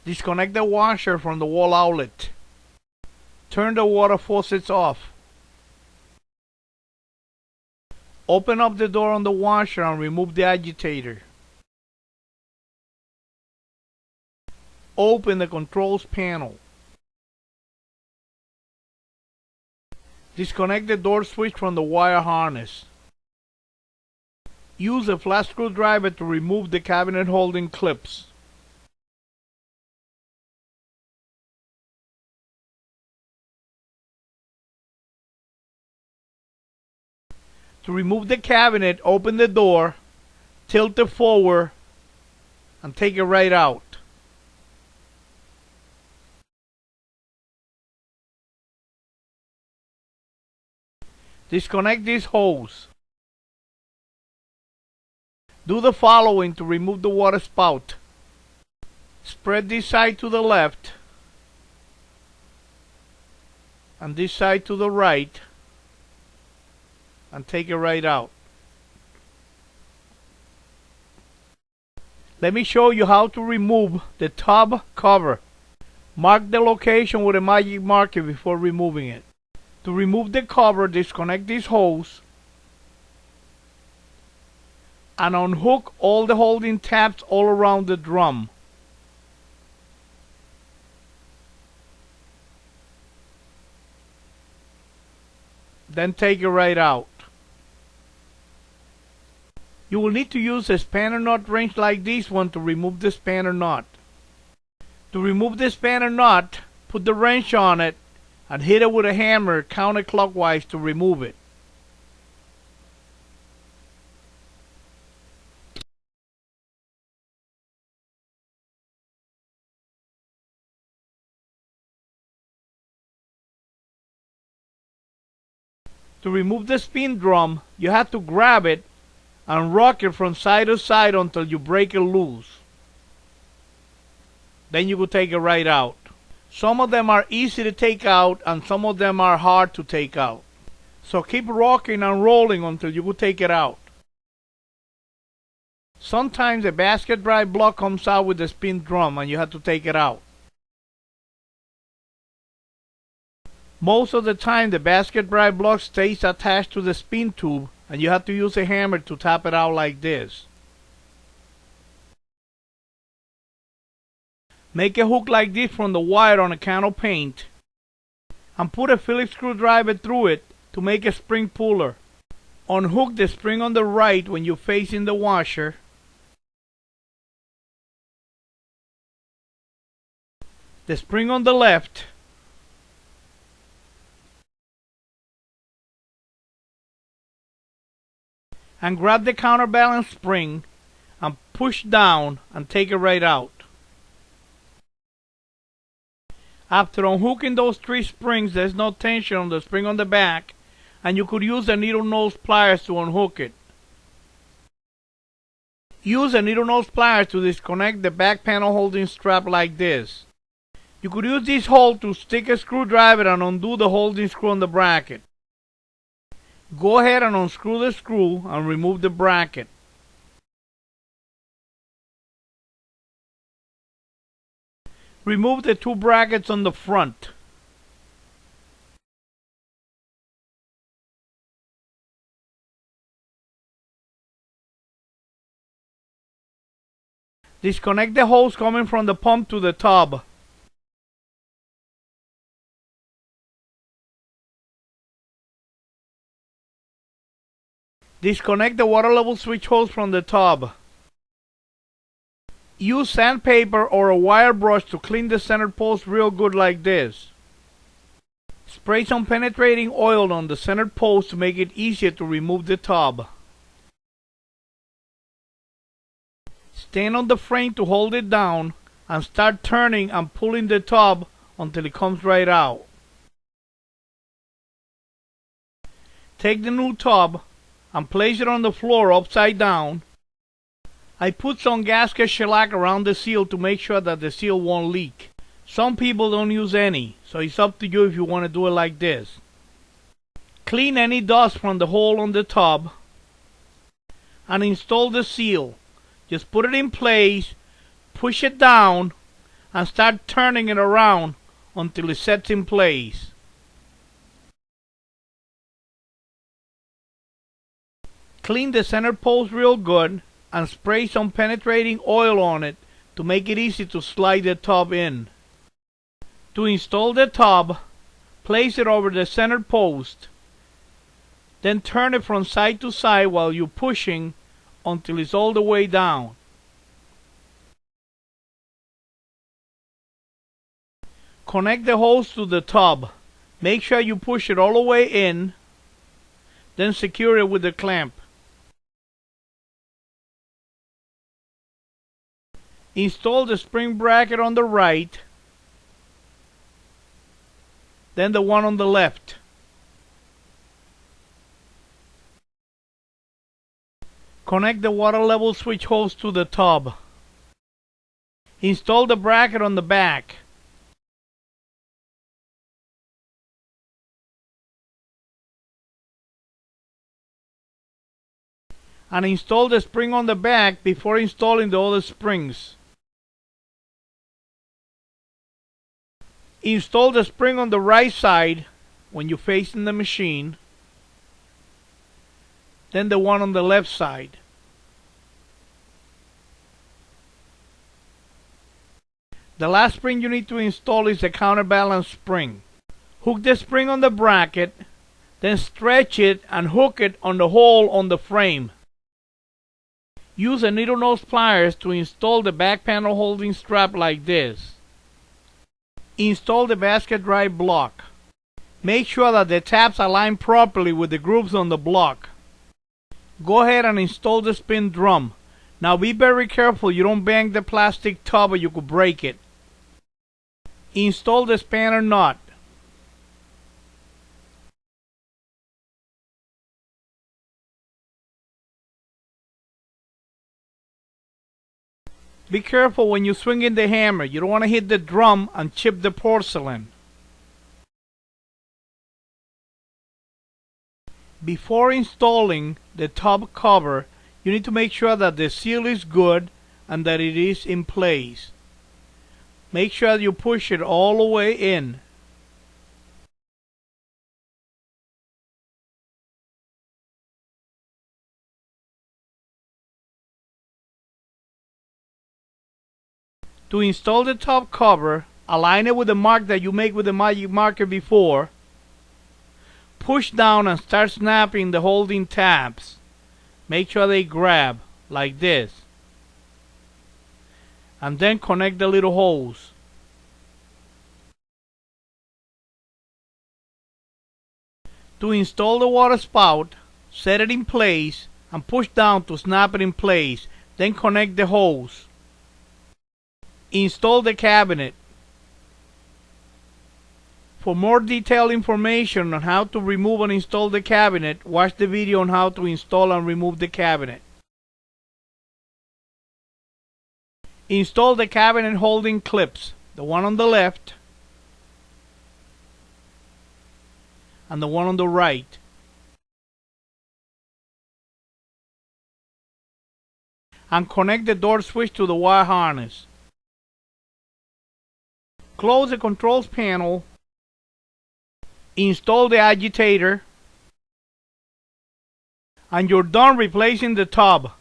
Disconnect the washer from the wall outlet. Turn the water faucets off. Open up the door on the washer and remove the agitator. Open the controls panel. Disconnect the door switch from the wire harness. Use a flat screwdriver to remove the cabinet holding clips. To remove the cabinet, open the door, tilt it forward, and take it right out. Disconnect this hose. Do the following to remove the water spout. Spread this side to the left and this side to the right and take it right out. Let me show you how to remove the tub cover. Mark the location with a magic marker before removing it. To remove the cover, disconnect this hose and unhook all the holding tabs all around the drum. Then take it right out. You will need to use a spanner nut wrench like this one to remove the spanner nut. To remove the spanner nut, put the wrench on it and hit it with a hammer counterclockwise to remove it. To remove the spin drum, you have to grab it and rock it from side to side until you break it loose. Then you will take it right out. Some of them are easy to take out and some of them are hard to take out. So keep rocking and rolling until you will take it out. Sometimes a basket drive block comes out with the spin drum and you have to take it out. Most of the time the basket drive block stays attached to the spin tube and you have to use a hammer to tap it out like this. Make a hook like this from the wire on a can of paint and put a Phillips screwdriver through it to make a spring puller. Unhook the spring on the right when you're facing the washer. The spring on the left. And grab the counterbalance spring and push down and take it right out. After unhooking those three springs, there's no tension on the spring on the back and you could use the needle nose pliers to unhook it. Use a needle nose pliers to disconnect the back panel holding strap like this. You could use this hole to stick a screwdriver and undo the holding screw on the bracket. Go ahead and unscrew the screw and remove the bracket. Remove the two brackets on the front. Disconnect the hose coming from the pump to the tub. Disconnect the water level switch hose from the tub. Use sandpaper or a wire brush to clean the center post real good like this. Spray some penetrating oil on the center post to make it easier to remove the tub. Stand on the frame to hold it down and start turning and pulling the tub until it comes right out. Take the new tub and place it on the floor upside down. I put some gasket shellac around the seal to make sure that the seal won't leak. Some people don't use any, so it's up to you if you want to do it like this. Clean any dust from the hole on the tub and install the seal. Just put it in place, push it down, and start turning it around until it sets in place. Clean the center post real good and spray some penetrating oil on it to make it easy to slide the tub in. To install the tub, place it over the center post. Then turn it from side to side while you're pushing until it's all the way down. Connect the hose to the tub. Make sure you push it all the way in, then secure it with the clamp. Install the spring bracket on the right, then the one on the left. Connect the water level switch hose to the tub. Install the bracket on the back. And install the spring on the back before installing the other springs. Install the spring on the right side when you're facing the machine, then the one on the left side. The last spring you need to install is the counterbalance spring. Hook the spring on the bracket, then stretch it and hook it on the hole on the frame. Use a needle nose pliers to install the back panel holding strap like this. Install the basket drive block. Make sure that the tabs align properly with the grooves on the block. Go ahead and install the spin drum. Now be very careful you don't bang the plastic tub or you could break it. Install the spanner nut. Be careful when you swing in the hammer. You don't want to hit the drum and chip the porcelain. Before installing the tub cover, you need to make sure that the seal is good and that it is in place. Make sure you push it all the way in. To install the top cover, align it with the mark that you make with the magic marker before. Push down and start snapping the holding tabs. Make sure they grab like this. And then connect the little holes. To install the water spout, set it in place and push down to snap it in place. Then connect the hose. Install the cabinet. For more detailed information on how to remove and install the cabinet, watch the video on how to install and remove the cabinet. Install the cabinet holding clips, the one on the left and the one on the right. And connect the door switch to the wire harness. Close the controls panel. Install the agitator. And you're done replacing the tub.